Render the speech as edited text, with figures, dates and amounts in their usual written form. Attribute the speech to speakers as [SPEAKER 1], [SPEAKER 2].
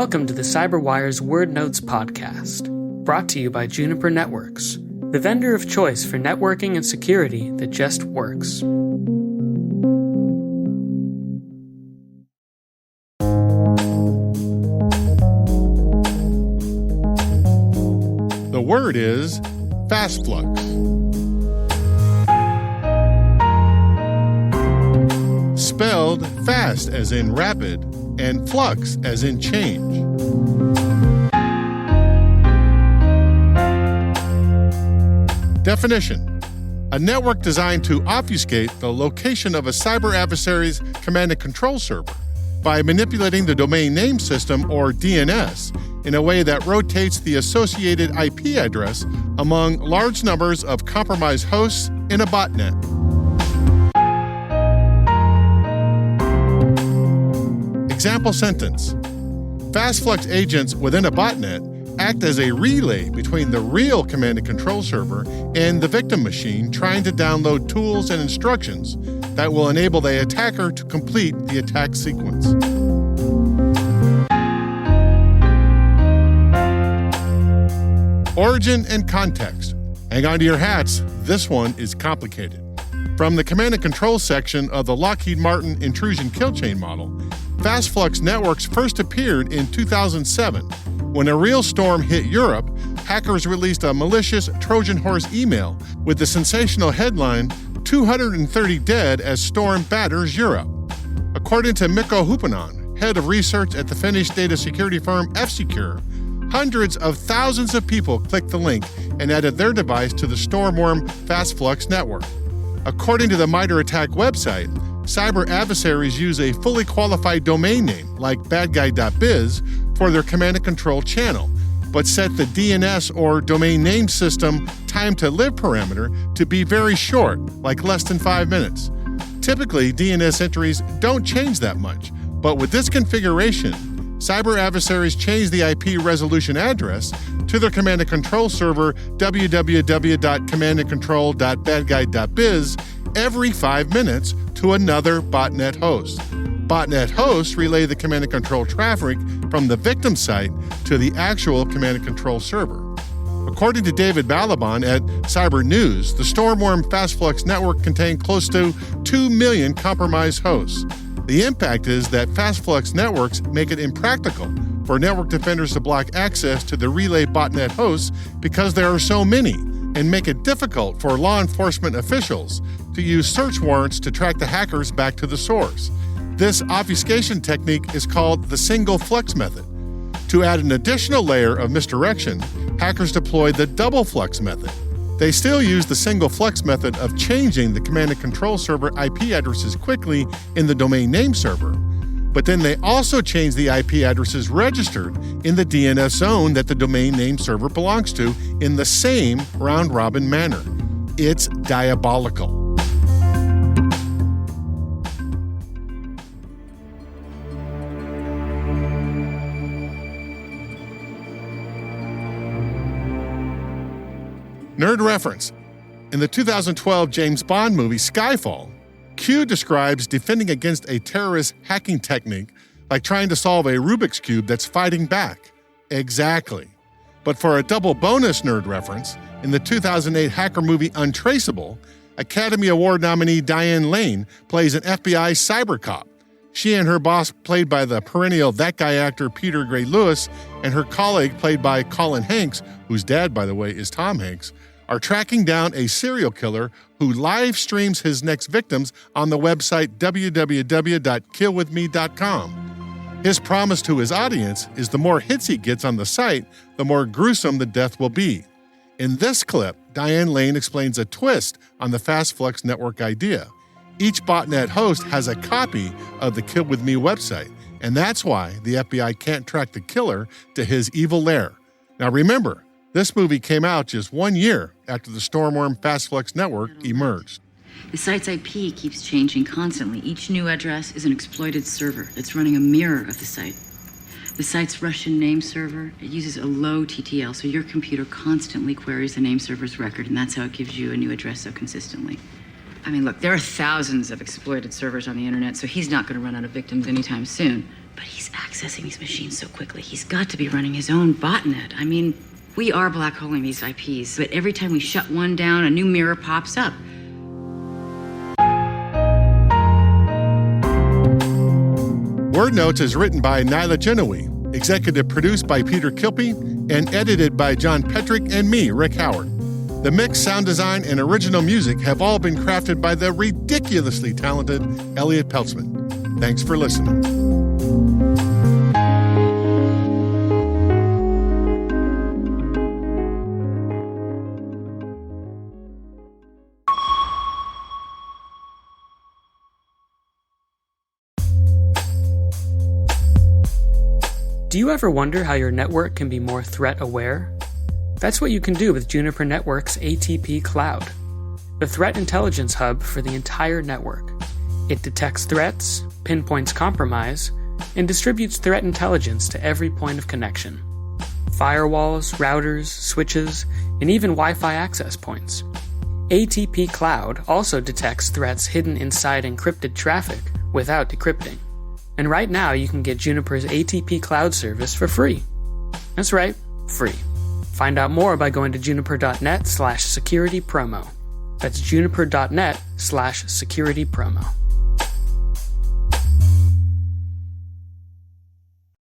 [SPEAKER 1] Welcome to the CyberWire's Word Notes podcast, brought to you by Juniper Networks, the vendor of choice for networking and security that just works.
[SPEAKER 2] The word is fast flux. Spelled fast as in rapid and flux as in change. Definition: a network designed to obfuscate the location of a cyber adversary's command and control server by manipulating the domain name system, or DNS, in a way that rotates the associated IP address among large numbers of compromised hosts in a botnet. Example sentence: fast flux agents within a botnet act as a relay between the real command and control server and the victim machine trying to download tools and instructions that will enable the attacker to complete the attack sequence. Origin and context. Hang on to your hats, this one is complicated. From the command and control section of the Lockheed Martin intrusion kill chain model, fast flux networks first appeared in 2007. When a real storm hit Europe, hackers released a malicious Trojan horse email with the sensational headline, 230 dead as storm batters Europe. According to Mikko Hupanen, head of research at the Finnish data security firm F-Secure, hundreds of thousands of people clicked the link and added their device to the storm-worm fast flux network. According to the MITRE ATT&CK website, cyber adversaries use a fully qualified domain name, like badguy.biz, for their command and control channel, but set the DNS or domain name system time to live parameter to be very short, like less than 5 minutes. Typically, DNS entries don't change that much, but with this configuration, cyber adversaries change the IP resolution address to their command and control server www.commandandcontrol.badguy.biz every 5 minutes to another botnet host. Botnet hosts relay the command and control traffic from the victim site to the actual command and control server. According to David Balaban at Cyber News, the Stormworm Fast Flux network contained close to 2 million compromised hosts. The impact is that fast flux networks make it impractical for network defenders to block access to the relay botnet hosts because there are so many, and make it difficult for law enforcement officials to use search warrants to track the hackers back to the source. This obfuscation technique is called the single flux method. To add an additional layer of misdirection, hackers deploy the double flux method. They still use the single flux method of changing the command and control server IP addresses quickly in the domain name server, but then they also change the IP addresses registered in the DNS zone that the domain name server belongs to in the same round-robin manner. It's diabolical. Nerd reference. In the 2012 James Bond movie Skyfall, Q describes defending against a terrorist hacking technique like trying to solve a Rubik's Cube that's fighting back. Exactly. But for a double bonus nerd reference, in the 2008 hacker movie Untraceable, Academy Award nominee Diane Lane plays an FBI cyber cop. She and her boss, played by the perennial That Guy actor Peter Gray Lewis, and her colleague, played by Colin Hanks, whose dad, by the way, is Tom Hanks, are tracking down a serial killer who live streams his next victims on the website www.killwithme.com. His promise to his audience is the more hits he gets on the site, the more gruesome the death will be. In this clip, Diane Lane explains a twist on the Fast Flux network idea. Each botnet host has a copy of the Kill With Me website, and that's why the FBI can't track the killer to his evil lair. Now remember, this movie came out just 1 year after the Stormworm Fast Flux network emerged.
[SPEAKER 3] The site's IP keeps changing constantly. Each new address is an exploited server that's running a mirror of the site. The site's Russian name server, it uses a low TTL, so your computer constantly queries the name server's record, and that's how it gives you a new address so consistently. I mean, look, there are thousands of exploited servers on the internet, so he's not going to run out of victims anytime soon. But he's accessing these machines so quickly. He's got to be running his own botnet. I mean, we are black holing these IPs, but every time we shut one down, a new mirror pops up.
[SPEAKER 2] Word Notes is written by Nyla Genoe, executive produced by Peter Kilpie, and edited by John Petrick and me, Rick Howard. The mix, sound design, and original music have all been crafted by the ridiculously talented Elliot Peltzman. Thanks for listening.
[SPEAKER 1] Do you ever wonder how your network can be more threat-aware? That's what you can do with Juniper Network's ATP Cloud, the threat intelligence hub for the entire network. It detects threats, pinpoints compromise, and distributes threat intelligence to every point of connection. Firewalls, routers, switches, and even Wi-Fi access points. ATP Cloud also detects threats hidden inside encrypted traffic without decrypting. And right now you can get Juniper's ATP Cloud service for free. That's right, free. Find out more by going to juniper.net/securitypromo. That's juniper.net/securitypromo.